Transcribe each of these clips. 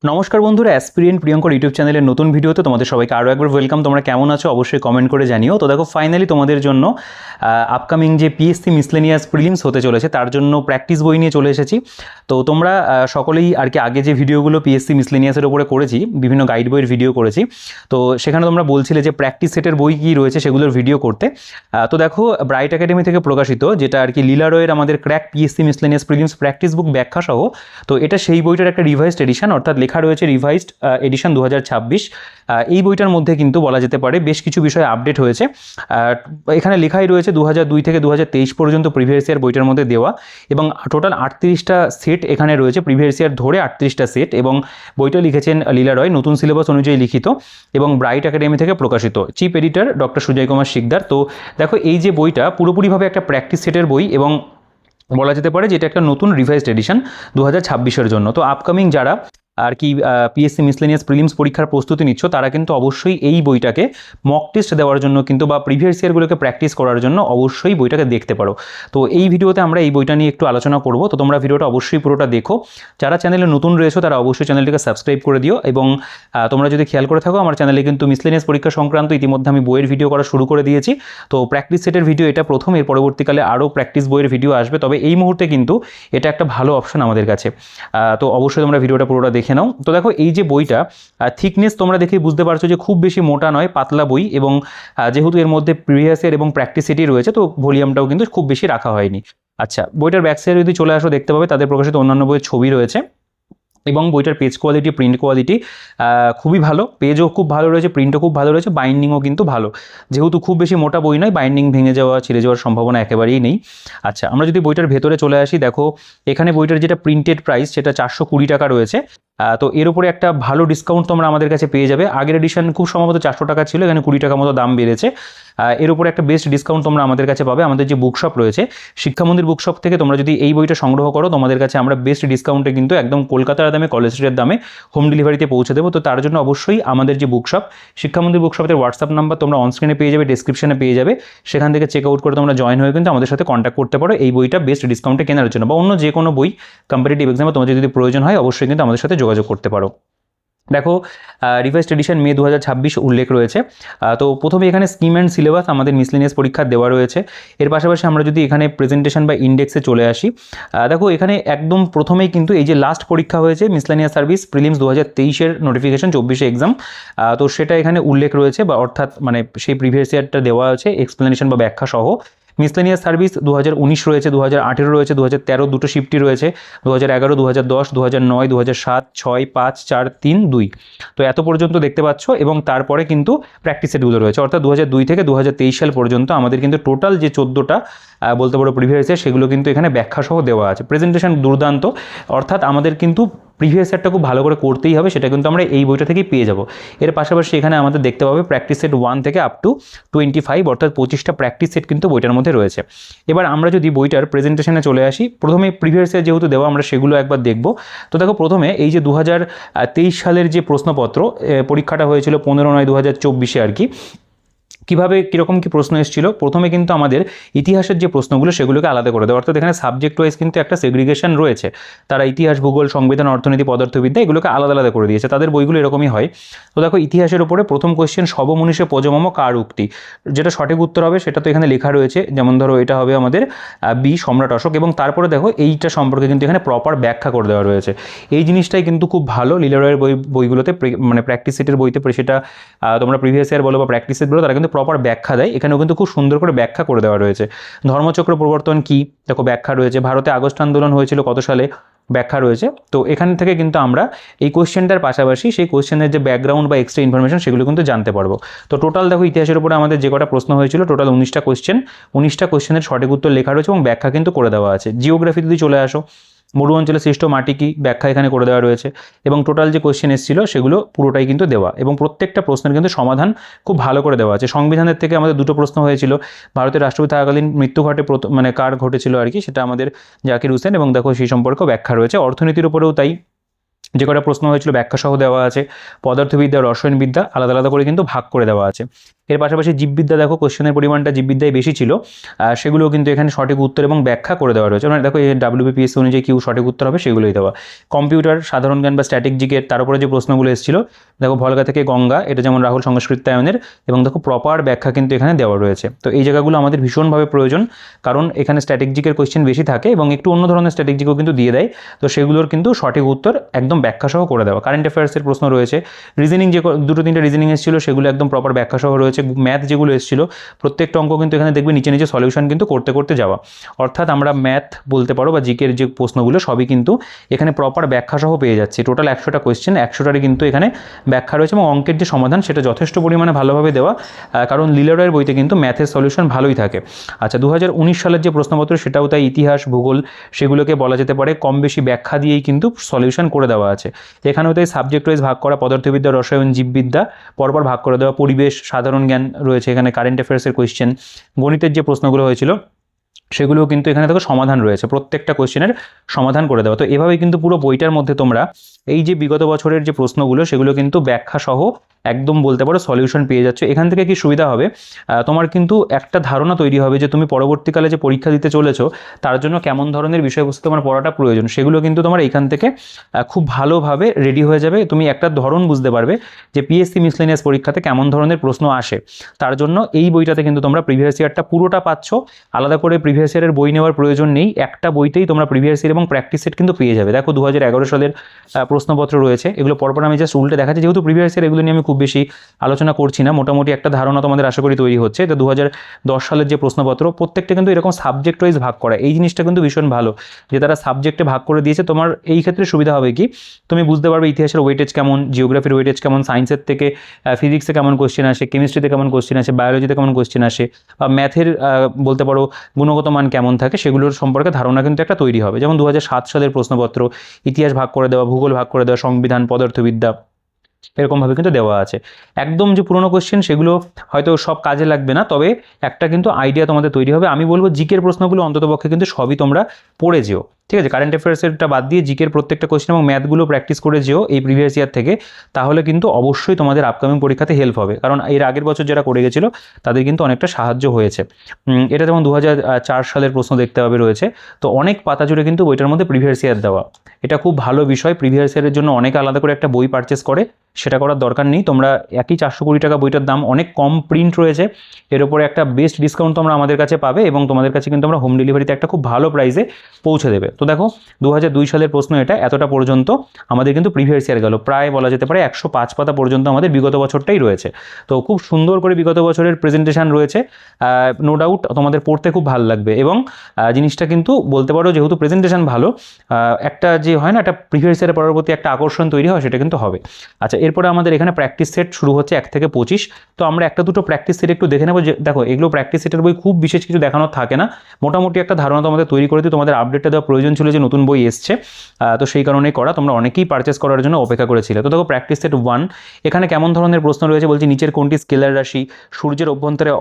নমস্কার বন্ধুরা, aspirant Priyankar YouTube চ্যানেলের নতুন ভিডিওতে তোমাদের সবাইকে আরও একবার ওয়েলকাম। তোমরা কেমন আছো অবশ্যই কমেন্ট করে জানিও। তো দেখো, ফাইনালি তোমাদের জন্য আপকামিং যে পিএসসি মিসলেনিয়াস প্রিলিমস হতে চলেছে তার জন্য প্র্যাকটিস বই নিয়ে চলে এসেছি। তো তোমরা সকলেই আর কি আগে যে ভিডিওগুলো পিএসসি মিসলেনিয়াসের উপরে করেছি, বিভিন্ন গাইড বইয়ের ভিডিও করেছি, তো সেখানে তোমরা বলছিলে যে প্র্যাকটিস সেটের বই কী রয়েছে সেগুলোর ভিডিও করতে। তো দেখো, ব্রাইট একাডেমি থেকে প্রকাশিত যেটা আর কি লীলা রয়ের আমাদের crack PSC miscellaneous prelims practice বুক ব্যাখ্যা সহ, তো এটা সেই বইটার একটা রিভাইজড এডিশন, অর্থাৎ লেখা রয়েছে রিভাইজড এডিশন 2026। এই বইটার মধ্যে কিন্তু বলা যেতে পারে বেশ কিছু বিষয় আপডেট হয়েছে। এখানে লেখাই রয়েছে 2002 থেকে 2023 পর্যন্ত প্রিভিয়াস ইয়ার বইটার মধ্যে দেওয়া, এবং টোটাল 38টা সেট এখানে রয়েছে, প্রিভিয়াস ইয়ার ধরে 38টা সেট, এবং বইটা লিখেছেন লীলা রয়, নতুন সিলেবাস অনুযায়ী লিখিত এবং ব্রাইট একাডেমি থেকে প্রকাশিত। Chief editor doctor Sujoy Kumar Sikdar. তো দেখো, এই যে বইটা পুরোপুরিভাবে একটা প্র্যাকটিস সেটের বই, এবং বলা যেতে পারে যে এটা একটা নতুন রিভাইজড এডিশন 2026-এর জন্য। তো আপকামিং যারা আর কি পিএসসি মিসলেনিয়াস প্রিলিমস পরীক্ষার প্রস্তুতি নিচ্ছ, তারা কিন্তু অবশ্যই এই বইটাকে মক টেস্ট দেওয়ার জন্য কিন্তু বা প্রিভিয়াস ইয়ারগুলোকে প্র্যাকটিস করার জন্য অবশ্যই বইটাকে দেখতে পারো। তো এই ভিডিওতে আমরা এই বইটা নিয়ে একটু আলোচনা করব। তো তোমরা ভিডিওটা অবশ্যই পুরোটা দেখো। যারা চ্যানেলে নতুন রয়েছে তারা অবশ্যই চ্যানেলটিকে সাবস্ক্রাইব করে দিও, এবং তোমরা যদি খেয়াল করে থাকো, আমার চ্যানেলে কিন্তু মিসলেনিয়াস পরীক্ষা সংক্রান্ত ইতিমধ্যে আমি বইয়ের ভিডিও করা শুরু করে দিয়েছি। তো প্র্যাকটিস সেটের ভিডিও এটা প্রথম, এর পরবর্তীকালে আরও প্র্যাকটিস বইয়ের ভিডিও আসবে, তবে এই মুহূর্তে কিন্তু এটা একটা ভালো অপশন আমাদের কাছে। তো অবশ্যই তোমরা ভিডিওটা পুরোটা দেখে নাও। তো দেখো, এই যে বইটা থিকনেস তোমরা দেখে বুঝতে পারছো যে খুব বেশি মোটা নয়, পাতলা বই, এবং যেহেতু এর মধ্যে প্রিভিয়াস ইয়ার এবং প্র্যাকটিস সেটই রয়েছে, তো ভলিউমটাও কিন্তু খুব বেশি রাখা হয়নি। আচ্ছা, বইটার ব্যাক সাইডে যদি চলে আসো, দেখতে পাবে তাদের প্রকাশিত অন্যান্য বইয়ের ছবি রয়েছে, এবং বইটার পেজ কোয়ালিটি, প্রিন্ট কোয়ালিটি খুবই ভালো, পেজও খুব ভালো রয়েছে, প্রিন্টও খুব ভালো রয়েছে, বাইন্ডিংও কিন্তু ভালো। যেহেতু খুব বেশি মোটা বই নয়, বাইন্ডিং ভেঙে যাওয়া, ছিঁড়ে যাওয়ার সম্ভাবনা একেবারেই নেই। আচ্ছা, আমরা যদি বইটার ভেতরে চলে আসি, দেখো এখানে বইটার যেটা প্রিন্টেড প্রাইস সেটা 420 টাকা রয়েছে। তো এর উপরে একটা ভালো ডিসকাউন্ট তোমরা আমাদের কাছে পেয়ে যাবে। আগের এডিশন খুব সম্ভবত 400 টাকা ছিল, এখানে 20 টাকা মতো দাম বেড়েছে। এর উপরে একটা বেস্ট ডিসকাউন্ট তোমরা আমাদের কাছে পাবে। আমাদের যে বুকশপ রয়েছে, শিক্ষা মন্দির বুকশপ থেকে তোমরা যদি এই বইটা সংগ্রহ করো, তোমাদের কাছে আমরা বেস্ট ডিসকাউন্টে কিন্তু একদম কলকাতার দামে, কলেজ স্ট্রিটের দামে হোম ডেলিভারিতে পৌঁছে দেবো। তো তার জন্য অবশ্যই আমাদের যে বুকশপ, শিক্ষা মন্দির বুকশপের হোয়াটসঅ্যাপ নাম্বার তোমরা অনস্ক্রিনে পেয়ে যাবে, ডিসক্রিপশনে পেয়ে যাবে, সেখান থেকে চেক আউট করে তোমরা জয়েন হয়ে কিন্তু আমাদের সাথে কন্ট্যাক্ট করতে পারো এই বইটা বেস্ট ডিসকাউন্টে কেনার জন্য, বা অন্য যে কোনো বই কম্পিটিটিভ এক্সামে তোমাদের যদি প্রয়োজন হয় অবশ্যই কিন্তু আমাদের সাথে যোগাযোগ করতে পারো। দেখো, রিভাইজড এডিশন মে 2026 উল্লেখ রয়েছে। তো প্রথমে এখানে স্কিম অ্যান্ড সিলেবাস আমাদের মিসলেনিয়াস পরীক্ষা দেওয়া রয়েছে। এর পাশাপাশি আমরা যদি এখানে প্রেজেন্টেশন বা ইন্ডেক্সে চলে আসি, দেখো এখানে একদম প্রথমেই কিন্তু এই যে লাস্ট পরীক্ষা হয়েছে মিসলেনিয়াস সার্ভিস প্রিলিমস 2023-এর নোটিফিকেশন 24 এক্সাম, তো সেটা এখানে উল্লেখ রয়েছে, বা অর্থাৎ মানে সেই প্রিভিয়াস ইয়ারটা দেওয়া আছে এক্সপ্লেনেশন বা ব্যাখ্যা সহ। মিসলেনিয়াস সার্ভিস 2019 রয়েছে, 2018 রয়েছে, 2013 দুটো শিফটই রয়েছে, 2011, 2010, 2009, 2007, 6, 5, 4, 3, 2। তো এত পর্যন্ত দেখতে পাচ্ছ, এবং তারপরে কিন্তু প্র্যাকটিস সেটগুলো রয়েছে, অর্থাৎ 2002 থেকে 2023 সাল পর্যন্ত আমাদের কিন্তু টোটাল যে 14টা বলতে পারো প্রিভিয়াস ইয়ার, সেগুলো কিন্তু এখানে ব্যাখ্যা সহ দেওয়া আছে। প্রেজেন্টেশন দুর্দান্ত, অর্থাৎ আমাদের কিন্তু প্রিভিয়াস ইয়ারটা খুব ভালো করে করতেই হবে, সেটা কিন্তু আমরা এই বইটা থেকেই পেয়ে যাব। এর পাশাপাশি এখানে আমাদের দেখতে পাবে প্র্যাকটিস সেট 1 থেকে আপ টু 25, অর্থাৎ 25টা প্র্যাকটিস সেট কিন্তু বইটার মধ্যে রয়েছে। এবার আমরা যদি বইটার প্রেজেন্টেশনে চলে আসি, প্রথমে প্রিভিয়াস ইয়ার যেহেতু দেওয়া, আমরা সেগুলো একবার দেখব। তো দেখো, প্রথমে এই যে 2023 সালের যে প্রশ্নপত্র, পরীক্ষাটা হয়েছিল 15/9/2024 আর কি, কীভাবে কীরকম কী প্রশ্ন এসেছিল। প্রথমে কিন্তু আমাদের ইতিহাসের যে প্রশ্নগুলো সেগুলোকে আলাদা করে দেওয়া, অর্থাৎ এখানে সাবজেক্ট ওয়াইজ কিন্তু একটা সেগ্রিগেশন রয়েছে। তারা ইতিহাস, ভূগোল, সংবিধান, অর্থনীতি, পদার্থবিদ্যা এগুলোকে আলাদা আলাদা করে দিয়েছে, তাদের বইগুলো এরকমই হয়। তো দেখো, ইতিহাসের উপরে প্রথম কোয়েশ্চেন, সবমনীষে পজমম কার উক্তি, যেটা সঠিক উত্তর হবে সেটা তো এখানে লেখা রয়েছে, যেমন ধরো এটা হবে আমাদের বি, সম্রাট অশোক। এবং তারপরে দেখো এইটা সম্পর্কে কিন্তু এখানে প্রপার ব্যাখ্যা করে দেওয়া রয়েছে। এই জিনিসটাই কিন্তু খুব ভালো লীলা রয়ের বইগুলোতে, মানে প্র্যাকটিস সেটের বইতে, সেটা তোমরা প্রিভিয়াস ইয়ার বলো বা প্র্যাকটিস সেট বলো, তারা কিন্তু প্রপার ব্যাখ্যা দেয়। এখানেও কিন্তু খুব সুন্দর করে ব্যাখ্যা করে দেওয়া রয়েছে। ধর্মচক্র প্রবর্তন কি, দেখো ব্যাখ্যা রয়েছে। ভারতে আগস্ট আন্দোলন হয়েছিল কত সালে, ব্যাখ্যা রয়েছে। তো এখান থেকে কিন্তু আমরা এই কোয়েশ্চেনটার পাশাপাশি সেই কোয়েশ্চেনের যে ব্যাকগ্রাউন্ড বা এক্সট্রা ইনফরমেশন সেগুলো কিন্তু জানতে পারবো। তো টোটাল দেখো, ইতিহাসের উপরে আমাদের যে কটা প্রশ্ন হয়েছিল, টোটাল 19টা কোয়েশ্চেন, 19টা কোয়েশ্চেনের সঠিক উত্তর লেখা রয়েছে এবং ব্যাখ্যা কিন্তু করে দেওয়া আছে। জিওগ্রাফি যদি চলে আসো, মরু অঞ্চলের সৃষ্ট মাটি কি, ব্যাখ্যা এখানে করে দেওয়া রয়েছে, এবং টোটাল যে কোয়েশ্চেন এসেছিল সেগুলো পুরোটাই কিন্তু দেওয়া, এবং প্রত্যেকটা প্রশ্নের কিন্তু সমাধান খুব ভালো করে দেওয়া আছে। সংবিধানের থেকে আমাদের দুটো প্রশ্ন হয়েছিল, ভারতের রাষ্ট্রপতি থাকাকালীন মৃত্যু মানে কার ঘটেছিল আর কি, সেটা আমাদের জাকির হোসেন, এবং দেখো সেই সম্পর্কেও ব্যাখ্যা রয়েছে। অর্থনীতির উপরেও তাই, যে কটা প্রশ্ন হয়েছিল ব্যাখ্যা সহ দেওয়া আছে। পদার্থবিদ্যা, রসায়নবিদ্যা আলাদা আলাদা করে কিন্তু ভাগ করে দেওয়া আছে। এর পাশাপাশি জীববিদ্যা দেখো, কোশ্চেনের পরিমাণটা জীববিদ্যায় বেশি ছিল, সেগুলোও কিন্তু এখানে সঠিক উত্তর এবং ব্যাখ্যা করে দেওয়া রয়েছে। মানে দেখো এই WBPSC অনুযায়ী কি সঠিক উত্তর হবে সেগুলোই দেওয়া। কম্পিউটার, সাধারণ জ্ঞান বা স্ট্যাটিক জিকের তার উপরে যে প্রশ্নগুলো এসেছিল, দেখো ভলগা থেকে গঙ্গা, এটা যেমন রাহুল সংস্কৃতায়নের, এবং দেখো প্রপার ব্যাখ্যা কিন্তু এখানে দেওয়া রয়েছে। তো এই জায়গাগুলো আমাদের ভীষণভাবে প্রয়োজন, কারণ এখানে স্ট্যাটিক জিকের কোশ্চেন বেশি থাকে এবং একটু অন্য ধরনের স্ট্যাটিক জিকেও কিন্তু দিয়ে দেয়। তো সেগুলোর কিন্তু সঠিক উত্তর একদম ব্যাখ্যা সহ করে দেওয়া। কারেন্ট অ্যাফেয়ার্সের প্রশ্ন রয়েছে, রিজনিং যে 2-3টে রিজনিং এসেছিল সেগুলো একদম প্রপার ব্যাখ্যা সহ রয়েছে। ম্যাথ যেগুলো এসেছিল প্রত্যেকটা অঙ্ক কিন্তু এখানে দেখবে নিচে নিচে সলিউশন কিন্তু করতে করতে যাওয়া, অর্থাৎ আমরা ম্যাথ বলতে পারো বা জিকের যে প্রশ্নগুলো সবই কিন্তু এখানে প্রপার ব্যাখ্যা সহ পেয়ে যাচ্ছি। টোটাল 100টা কোয়েশ্চেন, 100টারই কিন্তু এখানে ব্যাখ্যা রয়েছে এবং অঙ্কের যে সমাধান সেটা যথেষ্ট পরিমাণে ভালোভাবে দেওয়া, কারণ লীলারয়ের বইতে কিন্তু ম্যাথের সলিউশন ভালোই থাকে। আচ্ছা, 2019 সালের যে প্রশ্নপত্র সেটাও তাই, ইতিহাস, ভূগোল সেগুলোকে বলা যেতে পারে কম বেশি ব্যাখ্যা দিয়েই কিন্তু সলিউশন করে দেওয়া আছে। এখানেও তাই সাবজেক্ট ওয়াইজ ভাগ করা, পদার্থবিদ্যা, রসায়ন, জীববিদ্যা পরপর ভাগ করে দেওয়া, পরিবেশ, সাধারণ জ্ঞান রয়েছে এখানে, কারেন্ট অ্যাফেয়ার্সের কোয়েশ্চেন, গণিতের যে প্রশ্নগুলো হয়েছিল সেগুলোও কিন্তু এখানে দেখো সমাধান রয়েছে, প্রত্যেকটা কোয়েশ্চেনের সমাধান করে দেওয়া। তো এভাবেই কিন্তু পুরো বইটার মধ্যে তোমরা এই যে বিগত বছরের যে প্রশ্নগুলো সেগুলো কিন্তু ব্যাখ্যা সহ একদম বলতে পারো সলিউশন পেয়ে যাচ্ছে। এখান থেকে কি সুবিধা হবে, তোমার কিন্তু একটা ধারণা তৈরি হবে যে তুমি পরবর্তীকালে যে পরীক্ষা দিতে চলেছো তার জন্য কেমন ধরনের বিষয়বস্তু তোমার পড়াটা প্রয়োজন, সেগুলো কিন্তু তোমার এখান থেকে খুব ভালোভাবে রেডি হয়ে যাবে। তুমি একটা ধরন বুঝতে পারবে যে পিএসসি মিসলেনিয়াস পরীক্ষাতে কেমন ধরনের প্রশ্ন আসে। তার জন্য এই বইটাতে কিন্তু তোমরা প্রিভিয়াস ইয়ারটা পুরোটা পাচ্ছ, আলাদা করে প্রিভিয়াস ইয়ারের বই নেওয়ার প্রয়োজন নেই। একটা বইতেই তোমরা প্রিভিয়াস ইয়ার এবং প্র্যাকটিস সেট কিন্তু পেয়ে যাবে। দেখো 2011 সালের প্রশ্নপত্র রয়েছে, এগুলো পরপর আমি জাস্ট উল্টে দেখাচ্ছি, যেহেতু প্রিভিয়াস ইয়ার এগুলো নিয়ে আমি খুব বেশি আলোচনা করছি না, মোটামুটি একটা ধারণা তোমাদের আশা করি তৈরি হচ্ছে। তো 2010 সালের যে প্রশ্নপত্র প্রত্যেকটা কিন্তু এরকম সাবজেক্ট ওয়াইজ ভাগ করা, এই জিনিসটা কিন্তু ভীষণ ভালো যে তারা সাবজেক্টে ভাগ করে দিয়েছে। তোমার এই ক্ষেত্রে সুবিধা হবে কি, তুমি বুঝতে পারবে ইতিহাসের ওয়েটেজ কেমন, জিওগ্রাফির ওয়েটেজ কেমন, সায়েন্সের থেকে ফিজিক্সে কেমন কোশ্চেন আসে, কেমিস্ট্রিতে কেমন কোশ্চেন আসে, বায়োলজিতে কেমন কোশ্চেন আসে, বা ম্যাথের বলতে পারো গুণগত মান কেমন থাকে, সেগুলোর সম্পর্কে ধারণা কিন্তু একটা তৈরি হবে। যেমন 2007 সালের প্রশ্নপত্র, ইতিহাস ভাগ করে দেওয়া, ভূগোল ভাগ করে দেওয়া, সংবিধান, পদার্থবিদ্যা এরকমভাবে কিন্তু দেওয়া আছে। একদম যে পুরোনো কোশ্চেন সেগুলো হয়তো সব কাজে লাগবে না, তবে একটা কিন্তু আইডিয়া তোমাদের তৈরি হবে। আমি বলবো জিকের প্রশ্নগুলো অন্ততপক্ষে কিন্তু সবই তোমরা পড়ে যেও, ঠিক আছে? কারেন্ট অ্যাফেয়ার্সেরটা বাদ দিয়ে জিকের প্রত্যেকটা কোশ্চেন এবং ম্যাথগুলো প্র্যাকটিস করে যেও এই প্রিভিয়াস ইয়ার থেকে, তাহলে কিন্তু অবশ্যই তোমাদের আপকামিং পরীক্ষাতে হেল্প হবে। কারণ এর আগের বছর যারা করে গেছিলো তাদের কিন্তু অনেকটা সাহায্য হয়েছে। এটা যেমন 2004 সালের প্রশ্ন দেখতে হবে রয়েছে, তো অনেক পাতা জুড়ে কিন্তু বইটার মধ্যে প্রিভিয়াস ইয়ার দেওয়া, এটা খুব ভালো বিষয়। প্রিভিয়াস ইয়ারের জন্য অনেকে আলাদা করে একটা বই পারচেস করে, সেটা করার দরকার নেই। তোমরা একই 420 টাকা বইটার দাম, অনেক কম প্রিন্ট রয়েছে, এর উপরে একটা বেস্ট ডিসকাউন্ট তোমরা আমাদের কাছে পাবে এবং তোমাদের কাছে কিন্তু আমরা হোম ডেলিভারিতে একটা খুব ভালো প্রাইসে পৌঁছে দেবে। তো দেখো 2002 সালের প্রশ্ন এটা, এতটা পর্যন্ত আমাদের কিন্তু প্রিভিয়াস ইয়ার গেল, প্রায় বলা যেতে পারে 105 পাতা পর্যন্ত আমাদের বিগত বছরটাই রয়েছে। তো খুব সুন্দর করে বিগত বছরের প্রেজেন্টেশন রয়েছে, নো ডাউট তোমাদের পড়তে খুব ভালো লাগবে। এবং জিনিসটা কিন্তু বলতে পারো যেহেতু প্রেজেন্টেশন ভালো, একটা যে হয় না, একটা প্রিভিয়াস ইয়ারের পরবর্তী একটা আকর্ষণ তৈরি হয়, সেটা কিন্তু হবে। আচ্ছা, এরপরে আমাদের এখানে প্র্যাকটিস সেট শুরু হচ্ছে 1 থেকে 25। তো আমরা একটা দুটো প্র্যাকটিস সেট একটু দেখে নেবো। যে দেখো এগুলো প্র্যাকটিস সেটের বই, খুব বিশেষ কিছু দেখানোর থাকে না, মোটামুটি একটা ধারণা তোমাদের তৈরি করে দিই। তোমাদের আপডেটটা দেওয়া প্রয়োজন ছিল যে নতুন বই এসছে, তো সেই কারণেই করা, তোমরা অনেকেই পারচেস করার জন্য অপেক্ষা করেছিলে। তো দেখো প্র্যাকটিস সেট 1, এখানে কেমন ধরনের প্রশ্ন রয়েছে বলছি, নিচের কোনটি স্কেলার রাশি, সূর্যের অভ্যন্তরে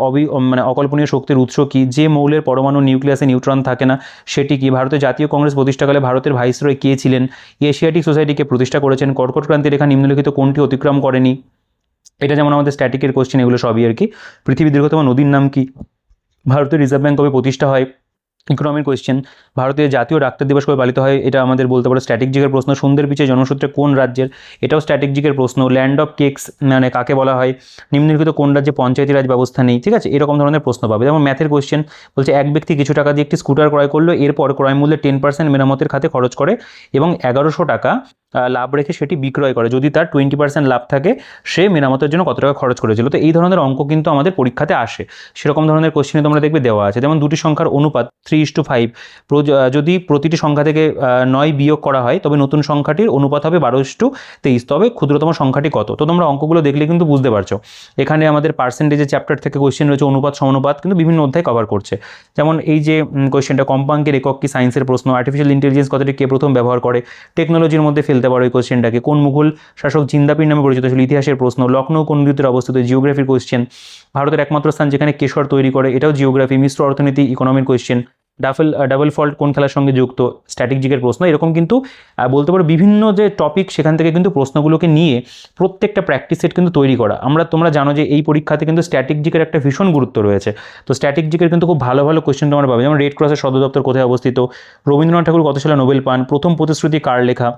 অকল্পনীয় শক্তির উৎস কি, যে মৌলের পরমাণু নিউক্লিয়াসে নিউট্রন থাকে না সেটি কি, ভারতের জাতীয় কংগ্রেস প্রতিষ্ঠাকালে ভারতের ভাইসরয় কে ছিলেন, এশিয়াটিক সোসাইটিকে প্রতিষ্ঠা করেছেন, কর্কট ক্রান্তি রেখা নিম্নলিখিত কোনটি অতিক্রম করেনি। এটা যেমন আমাদের স্ট্যাটিকের কোশ্চেন, এগুলো সবই আর কি। পৃথিবীর দীর্ঘতম নদীর নাম কি, ভারতের রিজার্ভ ব্যাঙ্ক কবে প্রতিষ্ঠা হয়, ইকোনমির কোয়েশ্চেন, ভারতের জাতীয় ডাক্তার দিবস কবে পালিত হয়, এটা আমাদের বলতে পারো স্ট্যাটিক জিকের প্রশ্ন। সন্ধ্যের পিছে জনসূত্রে কোন রাজ্যের, এটাও স্ট্যাটিক জিকের প্রশ্ন। ল্যান্ড অফ কেকস মানে কাকে বলা হয়, নিম্নলিখিত কোন রাজ্যে পঞ্চায়েতি রাজ ব্যবস্থা নেই, ঠিক আছে? এরকম ধরনের প্রশ্ন পাবে। যেমন ম্যাথের কোয়েশ্চেন বলছে, এক ব্যক্তি কিছু টাকা দিয়ে একটি স্কুটার ক্রয় করলো, এরপর ক্রয় মূল্যে 10% মেরামতের খাতে খরচ করে এবং 1100 টাকা লাভ রেখে সেটি বিক্রয় করে। যদি তার 20% লাভ থাকে, সে মেরামতের জন্য কত টাকা খরচ করেছিল। তো এই ধরনের অঙ্ক কিন্তু আমাদের পরীক্ষাতে আসে, সেরকম ধরনের কোশ্চেনে তোমরা দেখবে দেওয়া আছে। যেমন দুটি সংখ্যার অনুপাত 3:5, যদি প্রতিটি সংখ্যা থেকে 9 বিয়োগ করা হয় তবে নতুন সংখ্যাটির অনুপাত হবে 12:23, তবে ক্ষুদ্রতম সংখ্যাটি কত। তো তোমরা অঙ্কগুলো দেখলে কিন্তু বুঝতে পারছো। এখানে আমাদের পার্সেন্টেজের চ্যাপ্টার থেকে কোশ্চেন রয়েছে, অনুপাত সমানুপাত কিন্তু বিভিন্ন অধ্যায় কভার করছে। যেমন এই যে কোশ্চেনটা, কম্পাঙ্কের একক কি, সায়েন্সের প্রশ্ন। আর্টিফিশিয়াল ইন্টেলিজেন্স কথাটি কে প্রথম ব্যবহার করে, টেকনোলজির মধ্যে ফেলতে পারো এই কোশ্চেনটাকে। কোন মুঘল শাসক জিন্দাপির নামে পরিচিত ছিল, ইতিহাসের প্রশ্ন। লখনৌ কোন ঋতুতে অবস্থিত, জিওগ্রাফির কোশ্চেন। ভারতের একমাত্র স্থান যেখানে কেশর তৈরি করে, এটাও জিওগ্রাফি। মিশ্র অর্থনীতি, ইকোনমির কোশ্চেন। ডাবল ফল্ট কোন খেলার সঙ্গে যুক্ত, স্ট্যাটিক জিকের প্রশ্ন। এরকম কিন্তু বলতে পারো বিভিন্ন যে টপিক সেখান থেকে কিন্তু প্রশ্নগুলোকে নিয়ে প্রত্যেকটা প্র্যাকটিস সেট কিন্তু তৈরি করা। তোমরা জানো যে এই পরীক্ষাতে কিন্তু স্ট্যাটিক জিকের একটা ভীষণ গুরুত্ব রয়েছে। তো স্ট্যাটিক জিকের কিন্তু খুব ভালো ভালো কোয়েশ্চেন তোমরা পাবে, যেমন রেড ক্রসের সদর দপ্তর কোথায় অবস্থিত, রবীন্দ্রনাথ ঠাকুর কত সালে নোবেল পান, প্রথম প্রতিশ্রুতি কার লেখা,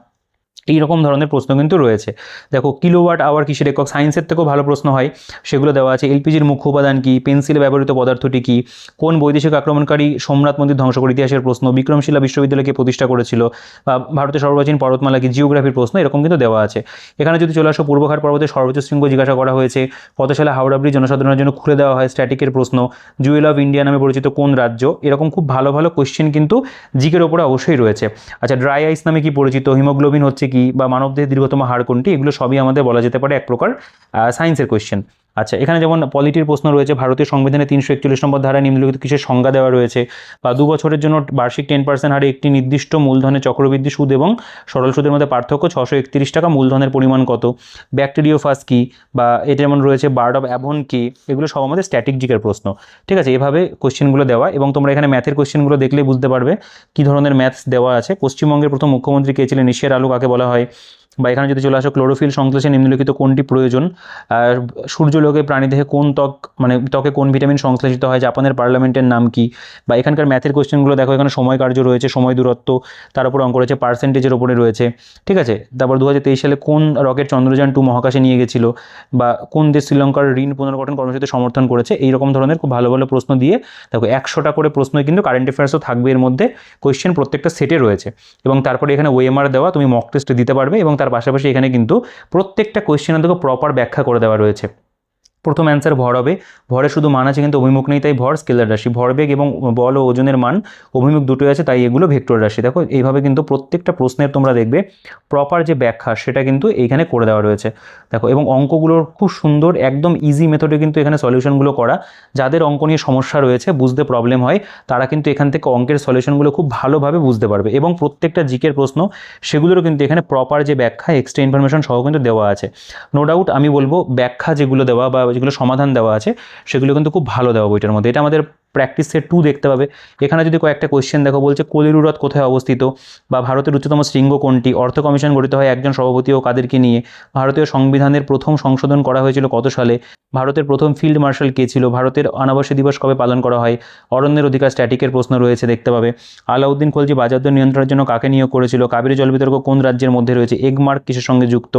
এইরকম ধরনের প্রশ্ন কিন্তু রয়েছে। দেখো কিলোওয়াট আওয়ার কিসের একক, সায়েন্সের থেকেও ভালো প্রশ্ন হয়, সেগুলো দেওয়া আছে। এলপিজির মুখ্য উপাদান কী, পেন্সিলে ব্যবহৃত পদার্থটি কী, কোন বৈদেশিক আক্রমণকারী সোমনাথ মন্দির ধ্বংস করে, ইতিহাসের প্রশ্ন, বিক্রমশিলা বিশ্ববিদ্যালয়কে প্রতিষ্ঠা করেছিল, বা ভারতের সর্বপ্রাচীন পর্বতমালা কি, জিওগ্রাফির প্রশ্ন, এরকম কিন্তু দেওয়া আছে। এখানে যদি চলে আসো, পূর্বঘাট পর্বতের সর্বোচ্চ শৃঙ্গ জিজ্ঞাসা করা হয়েছে, কত সালে হাওড়া ব্রিজ জনসাধারণের জন্য খুলে দেওয়া হয়, স্ট্যাটিকের প্রশ্ন, জুয়েল অফ ইন্ডিয়া নামে পরিচিত কোন রাজ্য, এরকম খুব ভালো ভালো কোয়েশ্চেন কিন্তু জিকের ওপরে অবশ্যই রয়েছে। আচ্ছা, ড্রাই আইস নামে কি পরিচিত, হিমোগ্লোবিন হচ্ছে কি, বা মানবদেহের দীর্ঘতম হাড় কোনটি, এগুলো সবই আমাদের বলা যেতে পারে এক প্রকার সায়েন্সের কোয়েশ্চেন। আচ্ছা, এখানে যেমন পলিটির প্রশ্ন রয়েছে, ভারতীয় সংবিধানে 341 নম্বর ধারায় নিম্নলিখিত কিসের সংজ্ঞা দেওয়া রয়েছে, বা 2 বছরের জন্য বার্ষিক 10% হারে একটি নির্দিষ্ট মূলধনের চক্রবৃদ্ধি সুদ এবং সরল সুদের মধ্যে পার্থক্য 631 টাকা, মূলধনের পরিমাণ কত, ব্যাকটেরিওফাজ কি, বা এটা যেমন রয়েছে বার্ড অফ অ্যাভন কি, এগুলো সব আমাদের স্ট্যাটিক জিকের প্রশ্ন। ঠিক আছে, এভাবে কোয়েশ্চেনগুলো দেওয়া, এবং তোমরা এখানে ম্যাথের কোয়েশ্চেনগুলো দেখলেই বুঝতে পারবে কী ধরনের ম্যাথস দেওয়া আছে। পশ্চিমবঙ্গের প্রথম মুখ্যমন্ত্রী কে ছিলেন, এশিয়ার আলো কাকে বলা হয়, বা এখানে যদি চলে আসো ক্লোরোফিল সংশ্লেষে নিম্নলিখিত কোনটি প্রয়োজন, সূর্যলোকে প্রাণীদেহে কোন ত্বকে কোন ভিটামিন সংশ্লেষিত হয়, জাপানের পার্লামেন্টের নাম কি, বা এখানকার ম্যাথের কোয়েশ্চেনগুলো দেখো, এখানে সময় কার্য রয়েছে, সময় দূরত্ব, তার উপর অঙ্ক রয়েছে, পার্সেন্টেজের উপরে রয়েছে। ঠিক আছে, তারপর 2023 সালে কোন রকেট চন্দ্রযান 2 মহাকাশে নিয়ে গেছিল, বা কোন দেশ শ্রীলঙ্কার ঋণ পুনর্গঠন কর্মসূচিতে সমর্থন করেছে, এইরকম ধরনের খুব ভালো ভালো প্রশ্ন দিয়ে দেখো 100টা করে প্রশ্নই কিন্তু কারেন্ট অ্যাফেয়ার্সও থাকবে এর মধ্যে, কোয়েশ্চেন প্রত্যেকটা সেটে রয়েছে। এবং তারপরে এখানে ওএমআর দেওয়া, তুমি মক টেস্ট দিতে পারবে, এবং তার পাশাপাশি এখানে কিন্তু প্রত্যেকটা কোয়েশ্চেনের দেখো প্রপার ব্যাখ্যা করে দেওয়া রয়েছে। প্রথম অ্যান্সার ভর হবে, ভরে শুধু মান আছে কিন্তু অভিমুখ নেই, তাই ভর স্কেলার রাশি। ভরবেগ এবং বল ও ওজনের মান অভিমুখ দুটোই আছে, তাই এগুলো ভেক্টর রাশি। দেখো এইভাবে কিন্তু প্রত্যেকটা প্রশ্নের তোমরা দেখবে প্রপার যে ব্যাখ্যা সেটা কিন্তু এইখানে করে দেওয়া রয়েছে। দেখো, এবং অঙ্কগুলোর খুব সুন্দর একদম ইজি মেথডে কিন্তু এখানে সলিউশনগুলো করা। যাদের অঙ্ক নিয়ে সমস্যা রয়েছে, বুঝতে প্রবলেম হয়, তারা কিন্তু এখান থেকে অঙ্কের সলিউশনগুলো খুব ভালোভাবে বুঝতে পারবে। এবং প্রত্যেকটা জিকের প্রশ্ন সেগুলোরও কিন্তু এখানে প্রপার যে ব্যাখ্যা, এক্সট্রা ইনফরমেশন সহ কিন্তু দেওয়া আছে। নো ডাউট আমি বলবো ব্যাখ্যা যেগুলো দেওয়া বা যেগুলো সমাধান দেওয়া আছে সেগুলো কিন্তু খুব ভালো দেওয়া বইটার মধ্যে। এটা আমাদের প্র্যাকটিস সেট 2 দেখতে পাবে। এখানে যদি কয়েকটা কোয়েশ্চেন দেখো, বলছে কোলিরু হ্রদ কোথায় অবস্থিত, বা ভারতের উচ্চতম শৃঙ্গ কোনটি, অর্থ কমিশন গঠিত হয় একজন সভাপতি ও কাদেরকে নিয়ে, ভারতীয় সংবিধানের প্রথম সংশোধন করা হয়েছিল কত সালে, ভারতের প্রথম ফিল্ড মার্শাল কে ছিল, ভারতের অনাবাসী দিবস কবে পালন করা হয়, অরণ্যের অধিকার স্ট্যাটিকের প্রশ্ন রয়েছে দেখতে পাবে। আলাউদ্দিন খলজি বাজারদর নিয়ন্ত্রণের জন্য কাকে নিয়োগ করেছিল, কাবেরী জল বিতর্ক কোন রাজ্যের মধ্যে রয়েছে, এগমার্ক কিসের সঙ্গে যুক্ত,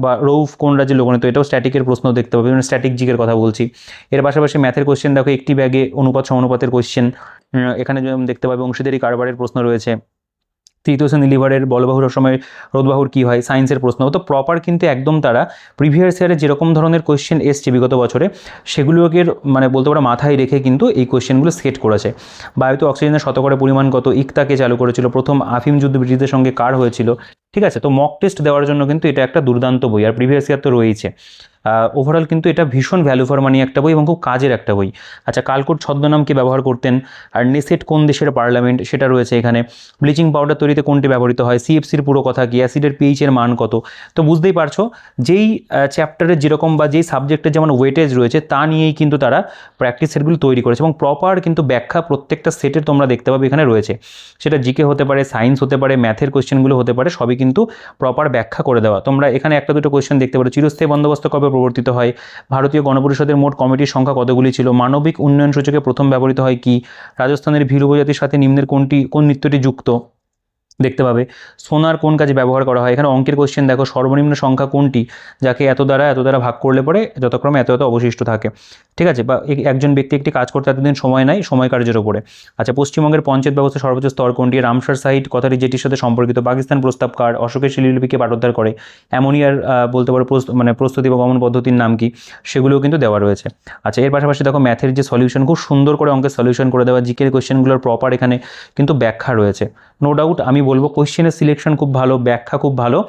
বা রৌফ কোন রাজ্যে লোকনীত, এটাও স্ট্যাটিকের প্রশ্ন দেখতে পাবে, স্ট্যাটিক জিকের কথা বলছি। এর পাশাপাশি ম্যাথের কোয়েশ্চেন দেখো, একটি ব্যাগে অনুপাত সমানুপাতের কোয়েশ্চেন এখানে যেমন দেখতে পাবে, অংশীদারি কারবারের প্রশ্ন রয়েছে, তৃতীয় শ্রেণী লিভারের বলবাহুর সময় রোধবাহুর কী হয়, সায়েন্সের প্রশ্ন। তো প্রপার কিন্তু একদম তারা প্রিভিয়াস ইয়ারে যেরকম ধরনের কোয়েশ্চেন এসছে বিগত বছরে সেগুলোকে বলতে পারো মাথায় রেখে কিন্তু এই কোয়েশ্চেনগুলো সেট করেছে। বায়ুতে অক্সিজেনের শতকরা পরিমাণ কত, ইকতাকে চালু করেছিল, প্রথম আফিম যুদ্ধ ব্রিটিশদের সঙ্গে কার হয়েছিল। ঠিক আছে, তো মক টেস্ট দেওয়ার জন্য কিন্তু এটা একটা দুর্দান্ত বই, আর প্রিভিয়াস ইয়ার তো রয়েছে। ওভারঅল কিন্তু এটা ভীষণ ভ্যালু ফর মানি একটা বই এবং খুব কাজের একটা বই। আচ্ছা, কালকোট ছদ্মনামকে ব্যবহার করতেন, আর নেসেট কোন দেশের পার্লামেন্ট সেটা রয়েছে এখানে, ব্লিচিং পাউডার তৈরিতে কোনটি ব্যবহৃত হয়, সিএফসির পুরো কথা কি, অ্যাসিডের পিএইচের মান কত। তো বুঝতেই পারছো যেই চ্যাপ্টারের যেরকম বা যেই সাবজেক্টের যেমন ওয়েটেজ রয়েছে তা নিয়েই কিন্তু তারা প্র্যাকটিস সেটগুলো তৈরি করেছে, এবং প্রপার কিন্তু ব্যাখ্যা প্রত্যেকটা সেটের তোমরা দেখতে পাবে এখানে রয়েছে। সেটা জিকে হতে পারে, সায়েন্স হতে পারে, ম্যাথের কোয়েশ্চেনগুলো হতে পারে, সবই কিন্তু প্রপার ব্যাখ্যা করে দেওয়া। তোমরা এখানে একটা দুটো কোয়েশ্চেন দেখতে পারো, চিরস্থায়ী বন্দোবস্ত কবে প্রবর্তিত হয়, ভারতীয় গণপরিষদের মোট কমিটির সংখ্যা কতগুলি ছিল, মানবিক উন্নয়ন সূচকে প্রথম ব্যবহৃত হয় কি, রাজস্থানের ভীল উপজাতির সাথে নিম্নের কোন নৃত্যটি যুক্ত দেখতে পাবে, সোনার কোন কাজে ব্যবহার করা হয়। এখানে অঙ্কের কোয়েশ্চেন দেখো, সর্বনিম্ন সংখ্যা কোনটি যাকে এত দ্বারা ভাগ করলে পরে যথাক্রমে এত অবশিষ্ট থাকে। ঠিক আছে, বা একজন ব্যক্তি একটি কাজ করতে এতদিন সময় নেয়, সময় কার্যের উপরে। আচ্ছা, পশ্চিমবঙ্গের পঞ্চায়েত ব্যবস্থা সর্বোচ্চ স্তর কোনটি, রামসার সাইট কথাটি যেটির সাথে সম্পর্কিত, পাকিস্তান প্রস্তাব কার, অশোকের শিলালিপিকে পাঠোদ্ধার করে, অ্যামোনিয়ার বলতে পারো প্রস্তুতি বা গমন পদ্ধতির নাম কি, সেগুলোও কিন্তু দেওয়া রয়েছে। আচ্ছা, এর পাশাপাশি দেখো ম্যাথের যে সলিউশন, খুব সুন্দর করে অঙ্কের সলিউশন করে দেওয়া, জিকের কোয়েশ্চেনগুলোর প্রপার এখানে কিন্তু ব্যাখ্যা রয়েছে। নো ডাউট আমি বলবো কোয়েশ্চেনের সিলেকশন খুব ভালো, ব্যাখ্যা খুব ভালো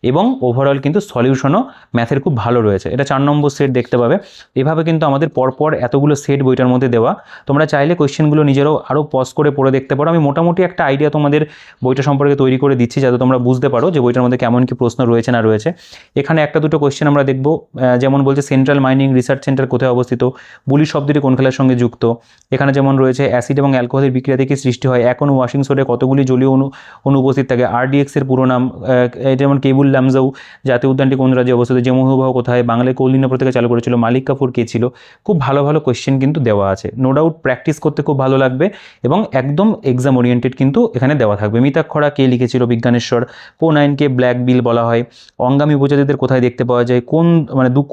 এবং ওভারঅল কিন্তু সলিউশনও ম্যাথের খুব ভালো রয়েছে। এটা 4 নম্বর সেট দেখতে পাবে। এভাবে কিন্তু আমাদের পরপর এতগুলো সেট বইটার মধ্যে দেওয়া। তোমরা চাইলে কোয়েশ্চেনগুলো নিজেরও আরও পজ করে পড়ে দেখতে পারো। আমি মোটামুটি একটা আইডিয়া তোমাদের বইটা সম্পর্কে তৈরি করে দিচ্ছি যাতে তোমরা বুঝতে পারো যে বইটার মধ্যে কেমন কি প্রশ্ন রয়েছে না রয়েছে। এখানে একটা দুটো কোয়েশ্চেন আমরা দেখব, যেমন বলছে সেন্ট্রাল মাইনিং রিসার্চ সেন্টার কোথায় অবস্থিত, বুলি শব্দটি কোন খেলার সঙ্গে যুক্ত। এখানে যেমন রয়েছে অ্যাসিড এবং অ্যালকোহলের বিক্রিয়া থেকে সৃষ্টি হয় এক অণু ওয়াশিং সোডে কতগুলি জলীয় অনুপস্থিত থাকে, RDX এর পুরো নাম, যেমন কেবুল লামজাউ জাতীয় উদ্যানটি কোন রাজ্যে অবস্থিত, জেমুহবাহ কোথায়, বাংলায় কৌলিন্য পত্রিকা চালু করেছিল, মালিক কাফুর কে ছিল। খুব ভালো ভালো কোয়েশ্চেন কিন্তু দেওয়া আছে, নো ডাউট প্র্যাকটিস করতে খুব ভালো লাগবে এবং একদম এক্সাম ওরিয়েন্টেড কিন্তু এখানে দেওয়া থাকবে। মিতাক্ষরা কে লিখেছিল, বিজ্ঞানেশ্বর। কোন আইনকে ব্ল্যাক বিল বলা হয়, অঙ্গামী উপজাতিদের কোথায় দেখতে পাওয়া যায়,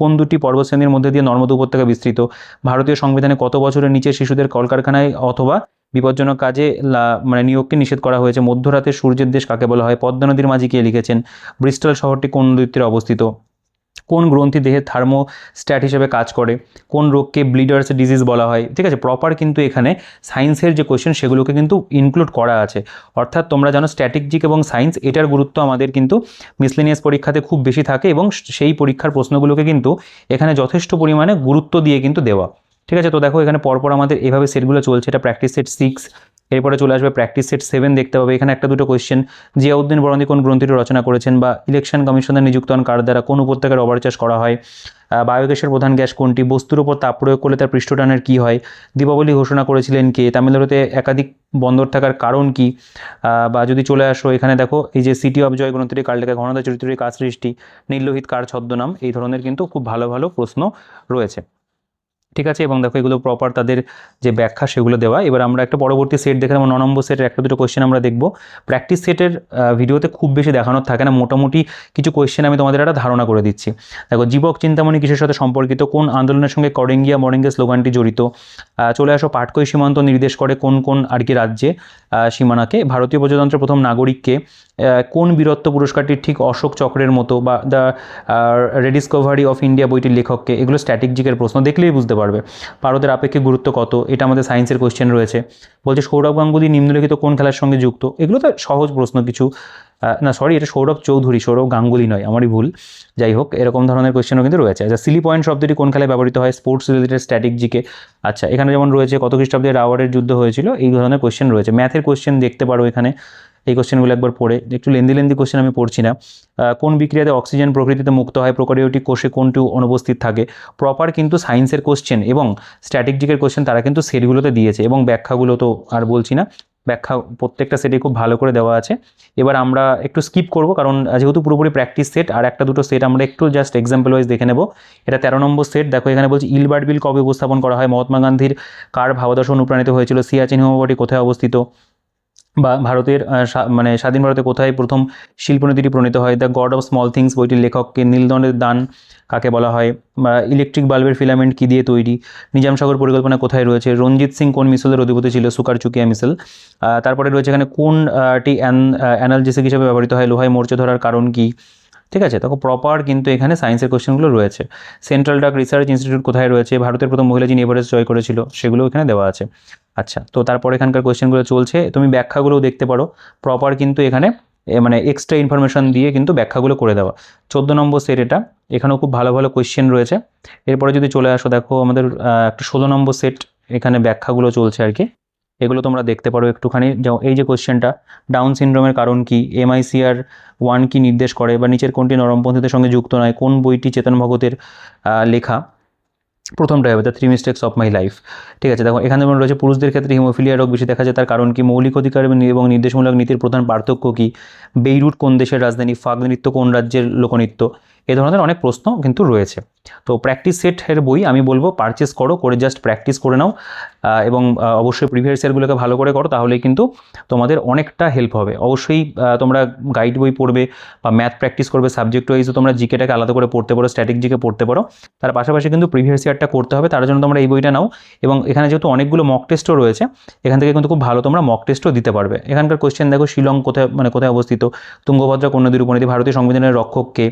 কোন দুটি পর্বতশ্রেণীর মধ্যে দিয়ে নর্মদা উপত্যকা বিস্তৃত, ভারতীয় সংবিধানে কত বছরের নিচে শিশুদের কলকারখানায় অথবা বিপজ্জনক কাজে নিয়োগকে নিষেধ করা হয়েছে, মধ্যরাতে সূর্যের দেশ কাকে বলা হয়, পদ্মা নদীর মাঝি কে লিখেছেন, ব্রিস্টল শহরটি কোন নদীতে অবস্থিত, কোন গ্রন্থি দেহে থার্মোস্ট্যাট হিসেবে কাজ করে, কোন রোগকে ব্লিডার্স ডিজিজ বলা হয়। ঠিক আছে, প্রপার কিন্তু এখানে সায়েন্সের যে কোয়েশ্চেন সেগুলোকে কিন্তু ইনক্লুড করা আছে। অর্থাৎ তোমরা জানো স্ট্র্যাটেজিক এবং সায়েন্স এটার গুরুত্ব আমাদের কিন্তু মিসলেনিয়াস পরীক্ষাতে খুব বেশি থাকে এবং সেই পরীক্ষার প্রশ্নগুলোকে কিন্তু এখানে যথেষ্ট পরিমাণে গুরুত্ব দিয়ে কিন্তু দেওয়া। ঠিক আছে, তো দেখো এখানে পরপর আমাদের এভাবে সেটগুলো চলছে। এটা প্র্যাকটিস সেট 6, এরপরে চলে আসবে প্র্যাকটিস সেট 7 দেখতে পাবে। এখানে একটা দুটো কোয়েশ্চেন, জিয়াউদ্দিন বরন্দি কোন গ্রন্থিটি রচনা করেছেন, বা ইলেকশন কমিশনার নিযুক্ত হন কার দ্বারা, কোন উপত্যকায় রবার চাষ করা হয়, বায়োগ্যাসের প্রধান গ্যাস কোনটি, বস্তুর উপর তাপ প্রয়োগ করলে তার পৃষ্ঠটানের কী হয়, দীপাবলি ঘোষণা করেছিলেন কে, তামিলনাড়ুতে একাধিক বন্দর থাকার কারণ কি, বা যদি চলে আসো এখানে দেখো এই যে সিটি অফ জয় গ্রন্থটি কার লেখা, ঘনদা চরিত্রটি কার সৃষ্টি, নীললোহিত কার ছদ্মনাম। এই ধরনের কিন্তু খুব ভালো ভালো প্রশ্ন রয়েছে। ঠিক আছে, এবং দেখো এগুলো প্রপার তাদের যে ব্যাখ্যা সেগুলো দেওয়া। এবার আমরা একটা পরবর্তী সেট দেখে নেবো, 9 নম্বর সেটের একটা দুটো কোয়েশ্চেন আমরা দেখবো। প্র্যাকটিস সেটের ভিডিওতে খুব বেশি দেখানোর থাকে না, মোটামুটি কিছু কোয়েশ্চেন আমি তোমাদের একটা ধারণা করে দিচ্ছি। দেখো জীবক চিন্তামণি কিসের সাথে সম্পর্কিত, কোন আন্দোলনের সঙ্গে করেঙ্গিয়া মরেঙ্গে স্লোগানটি জড়িত। চলে আসো পাটকই সীমান্ত নির্দেশ করে কোন কোন আর কি রাজ্যে সীমানাকে, ভারতীয় প্রজাতন্ত্রের প্রথম নাগরিককে, কোন বীরত্ব পুরস্কারটি ঠিক অশোক চক্রের মতো, বা দ্য রেডিসকভারি অফ ইন্ডিয়া বইটির লেখককে। এগুলো স্ট্র্যাটেজিকের প্রশ্ন, দেখলেই বুঝতে পারবে। ভারতের আপেক্ষিক গুরুত্ব কত, এটা আমাদের সায়েন্সের কোয়েশ্চেন রয়েছে। বলছে সৌরভ গাঙ্গুলি নিম্নলিখিত কোন খেলার সঙ্গে যুক্ত। এগুলো তো সহজ প্রশ্ন কিছু, না সরি এটা সৌরভ চৌধুরী, সৌরভ গাঙ্গুলি নয়, আমারই ভুল। যাই হোক এরকম ধরনের কোয়েশ্চেনও কিন্তু রয়েছে। আচ্ছা, সিলি পয়েন্ট শব্দটি কোন খেলায় ব্যবহৃত হয়, স্পোর্টস রিলেটেড স্ট্র্যাটেজিকে। আচ্ছা, এখানে যেমন রয়েছে কত খ্রিস্টাব্দে রাওয়ারের যুদ্ধ হয়েছিল, এই ধরনের কোয়েশ্চেন রয়েছে। ম্যাথের কোয়েশ্চেন দেখতে পারো এখানে, এই কোশ্চেনগুলো একবার পড়ে, একটু লেন্দি কোশ্চেন আমি পড়ছি না। কোন বিক্রিয়াতে অক্সিজেন প্রকৃতিতে মুক্ত হয়, প্রোক্যারিওটিক কোষে কোনটি অনুপস্থিত থাকে। প্রপার কিন্তু সায়েন্সের কোশ্চেন এবং স্ট্র্যাটেজিকের কোশ্চেন তারা কিন্তু সেটগুলোতে দিয়েছে, এবং ব্যাখ্যাগুলো তো আর বলছি না, ব্যাখ্যা প্রত্যেকটা সেটে খুব ভালো করে দেওয়া আছে। এবার আমরা একটু স্কিপ করব কারণ যেহেতু পুরোপুরি প্র্যাকটিস সেট, আর একটা দুটো সেট আমরা একটু জাস্ট এক্সাম্পল ওয়াইজ দেখে নেব। এটা 13 নম্বর সেট। দেখো এখানে বলছি ইলবার্ট বিল কবে উপস্থাপন করা হয়, মহাত্মা গান্ধীর কার ভাবাদর্শ অনুপ্রাণিত হয়েছিল, সিয়াচিন হিমবাহটি কোথায় অবস্থিত, বা ভারতের স্বাধীন ভারতে কোথায় প্রথম শিল্পনীতিটি প্রণীত হয়, the god of small things বইটির লেখককে, নীলদণ্ডের দান কাকে বলা হয়, বা ইলেকট্রিক বাল্বের ফিলামেন্ট কী দিয়ে তৈরি, নিজাম সাগর পরিকল্পনা কোথায় রয়েছে, রঞ্জিত সিং কোন মিসলের অধিপতি ছিল, সুকারচুকিয়া মিসল। তারপরে রয়েছে এখানে কোনটি অ্যানালজেসিক হিসেবে ব্যবহৃত হয়, লোহায় মোর্চে ধরার কারণ কী। ঠিক আছে, দেখো প্রপার কিন্তু এখানে সায়েন্সের কোয়েশ্চেনগুলো রয়েছে। সেন্ট্রাল ডাক রিসার্চ ইনস্টিটিউট কোথায় রয়েছে, ভারতের প্রথম মহিলা যিনি এভারেস্ট জয় করেছিল, সেগুলো এখানে দেওয়া আছে। আচ্ছা, তো তারপর এখানকার কোয়েশ্চেনগুলো চলছে, তুমি ব্যাখ্যাগুলোও দেখতে পারো। প্রপার কিন্তু এখানে এক্সট্রা ইনফরমেশন দিয়ে কিন্তু ব্যাখ্যাগুলো করে দেওয়া। 14 নম্বর সেট এটা, এখানেও খুব ভালো ভালো কোয়েশ্চেন রয়েছে। এরপরে যদি চলে আসো দেখো আমাদের একটা 16 নম্বর সেট, এখানে ব্যাখ্যাগুলো চলছে আর কি, এগুলো তোমরা দেখতে পারো একটুখানি। এই যে কোয়েশ্চেনটা, ডাউন সিনড্রোমের কারণ কি, MICR-1 কি নির্দেশ করে, বা নিচের কোনটি নরমপন্থীদের সঙ্গে যুক্ত নয়, কোন বইটি চেতন ভগতের লেখা। প্রথমটাই হবে the 3 mistakes of my life. ঠিক আছে, দেখো এখানে যেমন রয়েছে পুরুষদের ক্ষেত্রে হিমোফিলিয়া রোগ বেশি দেখা যায়, তার কারণ কি, মৌলিক অধিকার এবং নির্দেশমূলক নীতির প্রধান পার্থক্য কি, বেইরুট কোন দেশের রাজধানী, ফাগ নৃত্য কোন রাজ্যের লোকনৃত্য। এই ধরনের অনেক প্রশ্ন কিন্তু রয়েছে। তো প্র্যাকটিস সেটের বই আমি বলবো পারচেস করো, করে জাস্ট প্র্যাকটিস করে নাও, এবং অবশ্যই প্রিভিয়াস ইয়ারগুলোকে ভালো করে করো, তাহলেই কিন্তু তোমাদের অনেকটা হেল্প হবে। অবশ্যই তোমরা গাইড বই পড়বে বা ম্যাথ প্র্যাকটিস করবে, সাবজেক্ট ওয়াইজও তোমরা জিকেটাকে আলাদা করে পড়তে পারো, স্ট্র্যাটেজিকে পড়তে পারো। তার পাশাপাশি কিন্তু প্রিভিয়াস ইয়ারটা করতে হবে, তার জন্য তোমরা এই বইটা নাও। এবং এখানে যেহেতু অনেকগুলো মক টেস্টও রয়েছে, এখান থেকে কিন্তু খুব ভালো তোমরা মক টেস্টও দিতে পারবে। এখানকার কোয়েশ্চেন দেখো, শিলং কোথায় অবস্থিত, তুঙ্গভদ্রা কোন নদীর উপনদী, ভারতীয় সংবিধানের রক্ষককে,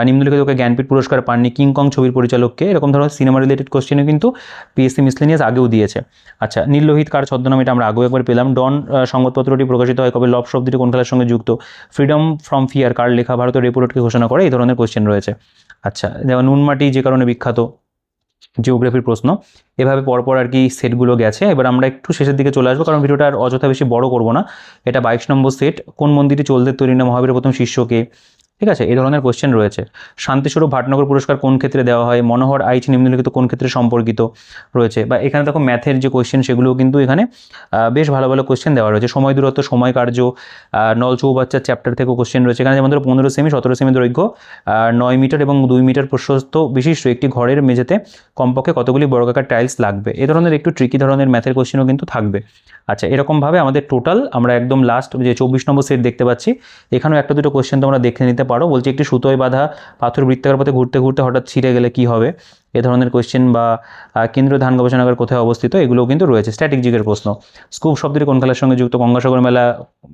নিম্নলিখিতকে জ্ঞানপীঠ পুরস্কার পাননি, কিংকং ছবির পরিচালককে, এরকম ধরনের সিনেমা রিলেটেড কোশ্চেনও কিন্তু পিএসসি মিসলেনিয়াস আগেও দিয়েছে। আচ্ছা, নীললোহিত কার ছদ্মনাম, এটা আমরা আগেও একবার পেলাম। ডন সংবাদপত্রটি প্রকাশিত হয় কবে, লভ শব্দটি কোন খেলার সঙ্গে যুক্ত, ফ্রিডম ফ্রম ফিয়ার কার লেখা, ভারতের রেপোর্টকে ঘোষণা করে, এই ধরনের কোশ্চেন রয়েছে। আচ্ছা, যেমন নুনমাটি যে কারণে বিখ্যাত, জিওগ্রাফির প্রশ্ন। এভাবে পরপর আর কি সেটগুলো গেছে। এবার আমরা একটু শেষের দিকে চলে আসবো, কারণ ভিডিওটা আর অযথা বেশি বড় করবো না। এটা 22 নম্বর সেট। কোন মন্দিরটি চোলদের তৈরি না, মহাবীরের প্রথম শিষ্যকে, ঠিক আছে, এই ধরনের কোশ্চেন রয়েছে। শান্তিস্বরূপ ভাটনগর পুরস্কার কোন ক্ষেত্রে দেওয়া হয়, মনোহর আইচ নিম্নলিখিত কোন ক্ষেত্রে সম্পর্কিত রয়েছে। বা এখানে দেখো ম্যাথের যে কোশ্চেন সেগুলোও কিন্তু এখানে বেশ ভালো ভালো কোশ্চেন দেওয়া রয়েছে। সময় দূরত্ব, সময় কার্য, নল চৌবাচ্চার চ্যাপ্টার থেকেও কোশ্চেন রয়েছে। এখানে যেমন ধরো 15 সেমি, 17 সেমি দৈর্ঘ্য, 9 মিটার এবং 2 মিটার প্রশস্ত বিশিষ্ট একটি ঘরের মেঝেতে কমপক্ষে কতগুলি বর্গাকার টাইলস লাগবে, এই ধরনের একটু ট্রিকি ধরনের ম্যাথের কোশ্চেনও কিন্তু থাকবে। আচ্ছা, এরকমভাবে আমাদের টোটাল আমরা একদম লাস্ট যে 24 নম্বর সেট দেখতে পাচ্ছি, এখানেও একটা দুটো কোশ্চেন তোমরা দেখে নিতে পারো। বলছি, একটি সুতোয় বাঁধা পাথর বৃত্তাকার পথে ঘুরতে ঘুরতে হঠাৎ ছিঁড়ে গেলে কি হবে, এ ধরনের কোশ্চেন। বা কেন্দ্রীয় ধান গবেষণাগার কোথায় অবস্থিত, এগুলোও কিন্তু রয়েছে। স্ট্যাটিক জিকের প্রশ্ন, স্কুপ শব্দটি কোন খেলার সঙ্গে যুক্ত, গঙ্গাসাগর মেলা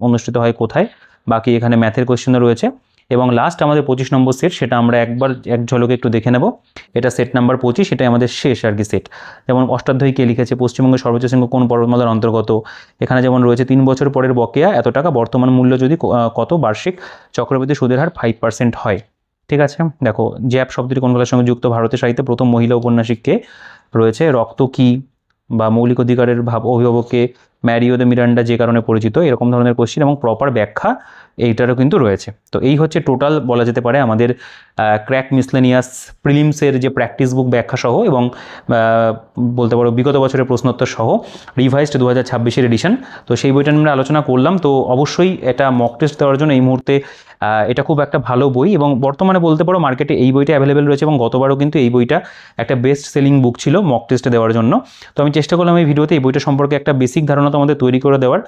অনুষ্ঠিত হয় কোথায়, বাকি এখানে ম্যাথের কোশ্চেনও রয়েছে। এবং লাস্ট আমাদের 25 নম্বর সেট, সেটা আমরা একবার এক ঝলকে একটু দেখে নেব। এটা সেট নাম্বার 25, এটাই আমাদের শেষ আর কি সেট। যেমন অষ্টাধ্যায়ী কে লিখেছে, পশ্চিমবঙ্গের সর্বোচ্চ শৃঙ্গ কোন পর্বতমালার অন্তর্গত, এখানে যেমন রয়েছে 3 বছর পরের বকেয়া এত টাকা, বর্তমান মূল্য যদি কত, বার্ষিক চক্রবৃদ্ধি সুদের হার 5% হয়। ঠিক আছে, দেখো জ্যাপ শব্দটি কোন খেলার সঙ্গে যুক্ত, ভারতের সাহিত্যে প্রথম মহিলা ঔপন্যাসিককে রয়েছে, রক্ত কি বা মৌলিক অধিকারের অভিভাবককে, ম্যারিও দ্য মিরান্ডা যে কারণে পরিচিত, এরকম ধরনের কোশ্চেন এবং প্রপার ব্যাখ্যা এইটারও কিন্তু রয়েছে। তো এই হচ্ছে টোটাল বলা যেতে পারে আমাদের ক্র্যাক মিসলেনিয়াস প্রিলিমসের যে প্র্যাকটিস বুক ব্যাখ্যা সহ এবং বলতে পারো বিগত বছরের প্রশ্নোত্তর সহ রিভাইজড 2026 এডিশন। তো সেই বইটা নিয়ে আমরা আলোচনা করলাম। তো অবশ্যই এটা মক টেস্ট দেওয়ার জন্য এই মুহূর্তে এটা খুব একটা ভালো বই, এবং বর্তমানে বলতে পারো মার্কেটে এই বইটা অ্যাভেলেবেল রয়েছে, এবং গতবারও কিন্তু এই বইটা একটা বেস্ট সেলিং বুক ছিল মক টেস্টে দেওয়ার জন্য। তো আমি চেষ্টা করলাম এই ভিডিওতে এই বইটা সম্পর্কে একটা বেসিক ধারণা তোমাদের তৈরি করে দেওয়ার,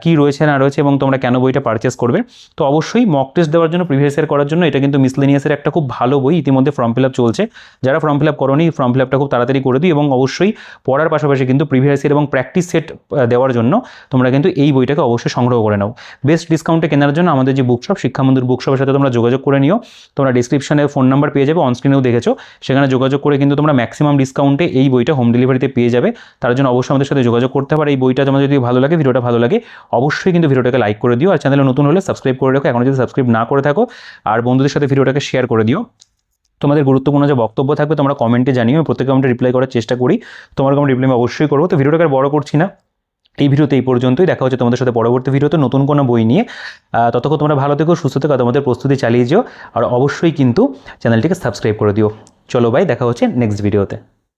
কী রয়েছে না রয়েছে এবং তোমরা কেন বইটা পারচেস করবে। তো অবশ্যই মক টেস্ট দেওয়ার জন্য, প্রিভিয়াস ইয়ার করার জন্য এটা কিন্তু মিসলেনিয়াসের একটা খুব ভালো বই। ইতিমধ্যে ফর্ম ফিল আপ চলছে, যারা ফর্ম ফিল আপ করোনি ফর্ম ফিল আপটা খুব তাড়াতাড়ি করে দিই। এবং অবশ্যই পড়ার পাশাপাশি কিন্তু প্রিভিয়াস ইয়ার এবং প্র্যাকটিস সেট দেওয়ার জন্য তোমরা কিন্তু এই বইটাকে অবশ্যই সংগ্রহ করে নাও। বেস্ট ডিসকাউন্টে কেনার জন্য আমাদের যে বুকশপ, শিক্ষামন্দির বুকশপের সাথে তোমরা যোগাযোগ করে নিও। তোমরা ডিসক্রিপশনে ফোন নাম্বার পেয়ে যাবে, অনস্ক্রিনেও দেখেছো, সেখানে যোগাযোগ করে কিন্তু তোমরা ম্যাক্সিমাম ডিসকাউন্টে এই বইটা হোম ডেলিভারিতে পেয়ে যাবে। তার জন্য অবশ্যই আমাদের সাথে যোগাযোগ করতে পারে। এই বইটা তোমাদের যদি ভালো লাগে, ভিডিওটা ভালো লাগে, অবশ্যই কিন্তু ভিডিওটাকে লাইক করে দিও। আর চ্যানেলে নতুন হলে সাবস্ক্রাইব করে রাখো, এখনো যদি সাবস্ক্রাইব না করে থাকো, আর বন্ধুদের সাথে ভিডিওটাকে শেয়ার করে দিও। তোমাদের গুরুত্বপূর্ণ যে বক্তব্য থাকবে তোমরা কমেন্টে জানিও, প্রত্যেক কমেন্টে রিপ্লাই করার চেষ্টা করি। তোমার কমেন্ট রিপ্লাই আমি অবশ্যই করবো। তো ভিডিওটাকে বড় করছি না, এই ভিডিওতে এই পর্যন্তই। দেখা হচ্ছে তোমাদের সাথে পরবর্তী ভিডিওতে নতুন কোনো বই নিয়ে। ততক্ষণ তোমরা ভালো থেকো, সুস্থ থেকো, তোমাদের প্রস্তুতি চালিয়ে যেও। আর অবশ্যই কিন্তু চ্যানেলটিকে সাবস্ক্রাইব করে দিও। চলো ভাই, দেখা হচ্ছে নেক্সট ভিডিওতে।